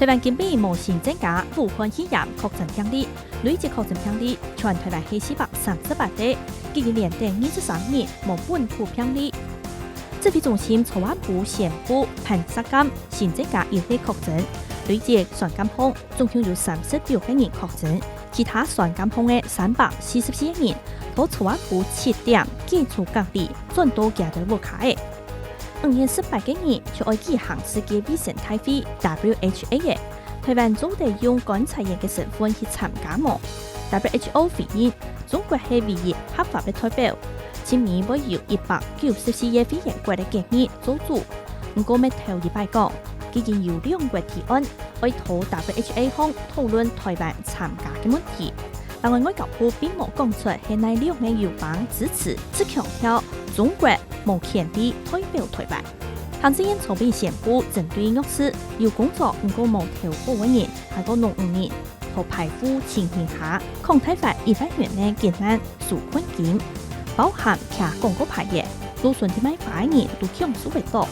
台湾今日无新增加武汉肺炎确诊病例，累计确诊病例全台湾係438例，今日連訂23日無本土病例。指揮中心昨晚部宣布，盤沙間新增加1例確診，累計全港碰總共有36個人確診，其他全港碰嘅344人，到昨晚部7點解除隔離，轉到家到屋企嘅。5月18個日就愛舉行世界衛生大會 （WHA） 嘅，台灣總得用觀察員嘅身份去參加喎。WHO 回應，中國係唯一合法嘅代表，今年會由194個會員國嘅建議做主。不過，咩頭禮拜講，已經有2個提案，愛討 WHA 方討論台灣參加嘅問題。但係外交部並冇講出係哪2個友邦支持，只強調中國冇權利代表台灣。行政院草編宣布，針對惡事有工作唔過冇投保嘅人，係個65年，可排付情形下，抗台法100元嘅艱難紓困金，包含騎廣告牌嘅，路順啲買法嘅人都強數為多。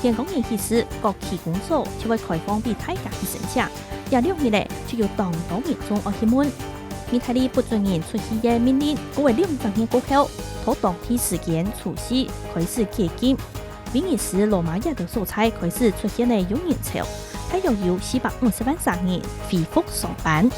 香港人其實各期工作就會開放俾大家去申請，廿2日咧就有當到民眾愛去問。意大利不准人出去嘅命令，過為2週年過後，到當地時間除夕開始解禁。比利時羅馬亞的蔬菜開始出現了用人潮，大約有450萬商人恢復上班。